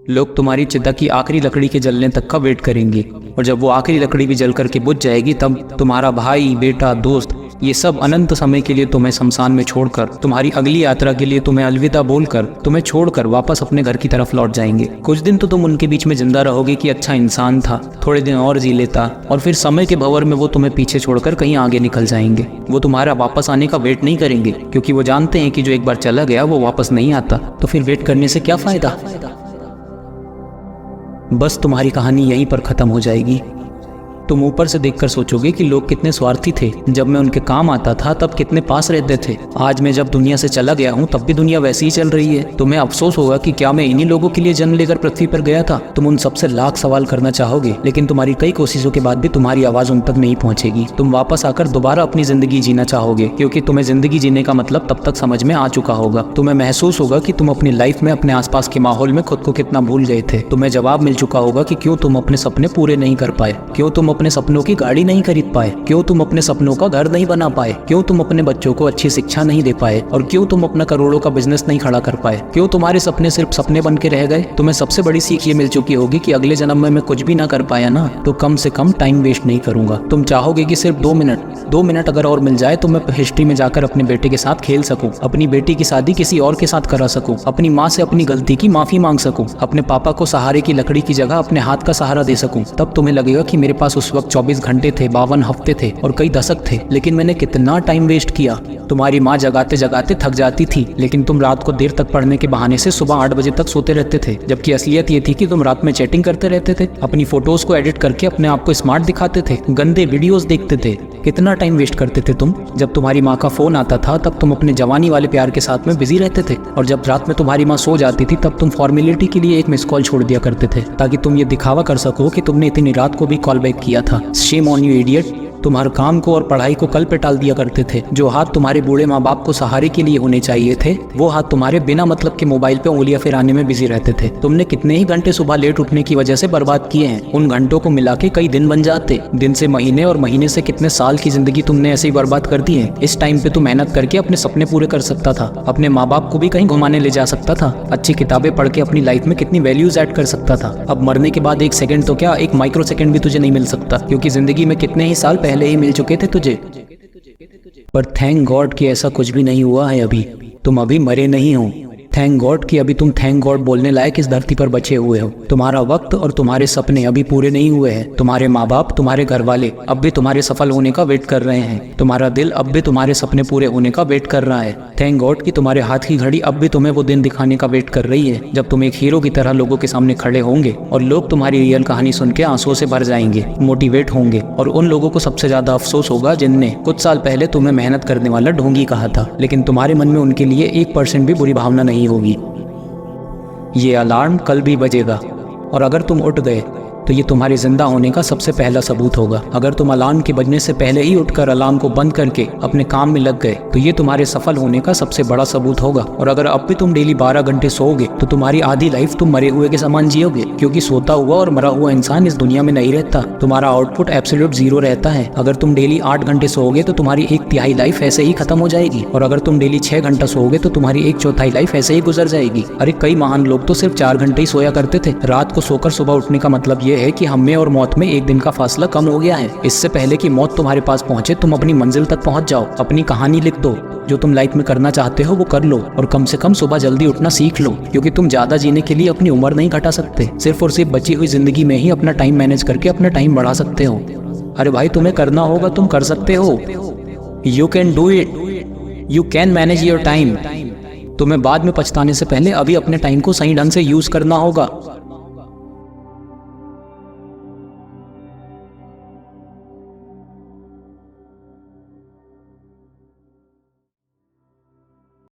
लोग तुम्हारी चिता की आखिरी लकड़ी के जलने तक का वेट करेंगे, और जब वो आखिरी लकड़ी भी जल करके बुझ जाएगी तब तुम्हारा भाई, बेटा, दोस्त, ये सब अनंत समय के लिए तुम्हें शमशान में छोड़कर, तुम्हारी अगली यात्रा के लिए तुम्हें अलविदा बोलकर, तुम्हें छोड़कर वापस अपने घर की तरफ लौट जाएंगे। कुछ दिन तो तुम उनके बीच में जिंदा रहोगे कि अच्छा इंसान था, थोड़े दिन और जी लेता, और फिर समय के भंवर में वो तुम्हें पीछे छोड़कर कहीं आगे निकल जाएंगे। वो तुम्हारा वापस आने का वेट नहीं करेंगे, क्योंकि वो जानते हैं कि जो एक बार चला गया वो वापस नहीं आता। तो फिर वेट करने से क्या फायदा? बस तुम्हारी कहानी यहीं पर खत्म हो जाएगी। तुम ऊपर से देखकर सोचोगे कि लोग कितने स्वार्थी थे। जब मैं उनके काम आता था तब कितने पास रहते थे। आज मैं जब दुनिया से चला गया हूँ तब भी दुनिया वैसी ही चल रही है। तुम्हें अफसोस होगा कि क्या मैं इन्हीं लोगों के लिए जन्म लेकर पृथ्वी पर गया था। तुम उन सबसे लाख सवाल करना चाहोगे, लेकिन तुम्हारी कई कोशिशों के बाद भी तुम्हारी आवाज उन तक नहीं पहुंचेगी। तुम वापस आकर दोबारा अपनी जिंदगी जीना चाहोगे, क्योंकि तुम्हें जिंदगी जीने का मतलब तब तक समझ में आ चुका होगा। तुम्हें महसूस होगा कि तुम अपनी लाइफ में अपने आसपास के माहौल में खुद को कितना भूल गए थे। तुम्हें जवाब मिल चुका होगा कि क्यों तुम अपने सपने पूरे नहीं कर पाए, क्यों तुम अपने सपनों की गाड़ी नहीं खरीद पाए, क्यों तुम अपने सपनों का घर नहीं बना पाए, क्यों तुम अपने बच्चों को अच्छी शिक्षा नहीं दे पाए, और क्यों तुम अपना करोड़ों का बिजनेस नहीं खड़ा कर पाए, क्यों तुम्हारे सपने सिर्फ सपने बन के रह गए। तुम्हें सबसे बड़ी सीख ये मिल चुकी होगी कि अगले जन्म में मैं कुछ भी ना कर पाया ना, तो कम से कम टाइम वेस्ट नहीं करूंगा। तुम चाहोगे कि सिर्फ 2 मिनट अगर और मिल जाए तो मैं हिस्ट्री में जाकर अपने बेटे के साथ खेल सकूं, अपनी बेटी की शादी किसी और के साथ करा सकूं, अपनी माँ से अपनी गलती की माफी मांग सकूं, अपने पापा को सहारे की लकड़ी की जगह अपने हाथ का सहारा दे सकूं। तब तुम्हें लगेगा कि मेरे पास उस वक्त 24 घंटे थे, 52 हफ्ते थे और कई दशक थे, लेकिन मैंने कितना टाइम वेस्ट किया। तुम्हारी माँ जगाते जगाते थक जाती थी, लेकिन तुम रात को देर तक पढ़ने के बहाने से सुबह 8 बजे तक सोते रहते थे, जबकि असलियत ये थी कि तुम रात में चैटिंग करते रहते थे, अपनी फोटोज को एडिट करके अपने आप को स्मार्ट दिखाते थे, गंदे वीडियोस देखते थे। कितना टाइम वेस्ट करते थे तुम। जब तुम्हारी माँ का फोन आता था तब तुम अपने जवानी वाले प्यार के साथ में बिजी रहते थे, और जब रात में तुम्हारी माँ सो जाती थी तब तुम फॉर्मेलिटी के लिए एक मिस कॉल छोड़ दिया करते थे, ताकि तुम ये दिखावा कर सको कि तुमने इतनी रात को भी कॉल बैक किया था। Shame on you idiot. तुम हर काम को और पढ़ाई को कल पे टाल दिया करते थे। जो हाथ तुम्हारे बूढ़े माँ बाप को सहारे के लिए होने चाहिए थे, वो हाथ तुम्हारे बिना मतलब के मोबाइल पे उंगलियां फिराने में बिजी रहते थे। तुमने कितने ही घंटे सुबह लेट उठने की वजह से बर्बाद किए हैं। उन घंटों को मिला के कई दिन बन जाते, दिन से महीने और महीने से कितने साल की जिंदगी तुमने ऐसे ही बर्बाद कर दी है। इस टाइम पे तुम मेहनत करके अपने सपने पूरे कर सकता था, अपने माँ बाप को भी कहीं घुमाने ले जा सकता था, अच्छी किताबें पढ़ के अपनी लाइफ में कितनी वैल्यूज ऐड कर सकता था। अब मरने के बाद 1 सेकंड तो क्या, 1 माइक्रो सेकंड भी तुझे नहीं मिल सकता, क्योंकि जिंदगी में कितने ही साल पहले ही मिल चुके थे तुझे। पर थैंक गॉड कि ऐसा कुछ भी नहीं हुआ है। अभी तुम अभी मरे नहीं हो। थैंक गॉड कि अभी तुम थैंक गॉड बोलने लायक इस धरती पर बचे हुए हो। तुम्हारा वक्त और तुम्हारे सपने अभी पूरे नहीं हुए हैं। तुम्हारे माँ बाप, तुम्हारे घर वाले अब भी तुम्हारे सफल होने का वेट कर रहे हैं। तुम्हारा दिल अब भी तुम्हारे सपने पूरे होने का वेट कर रहा है। थैंक गॉड कि तुम्हारे हाथ की घड़ी अब भी तुम्हें वो दिन दिखाने का वेट कर रही है जब तुम एक हीरो की तरह लोगों के सामने खड़े होंगे और लोग तुम्हारी रियल कहानी सुन के आंसुओं से भर जाएंगे, मोटिवेट होंगे। और उन लोगों को सबसे ज्यादा अफसोस होगा जिनने कुछ साल पहले तुम्हें मेहनत करने वाला ढोंगी कहा था, लेकिन तुम्हारे मन में उनके लिए 1% भी बुरी भावना नहीं होगी। ये अलार्म कल भी बजेगा, और अगर तुम उठ गए तो ये तुम्हारे जिंदा होने का सबसे पहला सबूत होगा। अगर तुम अलार्म के बजने से पहले ही उठकर अलार्म को बंद करके अपने काम में लग गए तो ये तुम्हारे सफल होने का सबसे बड़ा सबूत होगा। और अगर अब भी तुम डेली 12 घंटे सोओगे तो तुम्हारी आधी लाइफ तुम मरे हुए के समान जियोगे, क्योंकि सोता हुआ और मरा हुआ इंसान इस दुनिया में नहीं रहता। तुम्हारा आउटपुट एब्सोल्यूट 0 रहता है। अगर तुम डेली 8 घंटे सोओगे तो तुम्हारी 1/3 लाइफ ऐसे ही खत्म हो जाएगी, और अगर तुम डेली 6 घंटा सोओगे तो तुम्हारी 1/4 लाइफ ऐसे ही गुजर जाएगी। अरे कई महान लोग तो सिर्फ 4 घंटे ही सोया करते थे। रात को सोकर सुबह उठने का मतलब ये है कि हमें और मौत में 1 दिन का फासला कम हो गया है। इससे पहले कि मौत तुम्हारे पास पहुंचे तुम अपनी मंजिल तक पहुंच जाओ। अपनी कहानी लिख दो, जो तुम लाइफ में करना चाहते हो वो कर लो, और कम से कम सुबह जल्दी उठना सीख लो, क्योंकि तुम ज्यादा जीने के लिए अपनी उम्र नहीं घटा सकते। सिर्फ और सिर्फ बची हुई जिंदगी में ही अपना टाइम मैनेज करके अपना टाइम बढ़ा सकते हो। अरे भाई, तुम्हें करना होगा, तुम कर सकते हो। You can do it, you can manage your time. तुम्हें बाद में पछताने से पहले अभी अपने टाइम को सही ढंग से यूज करना होगा।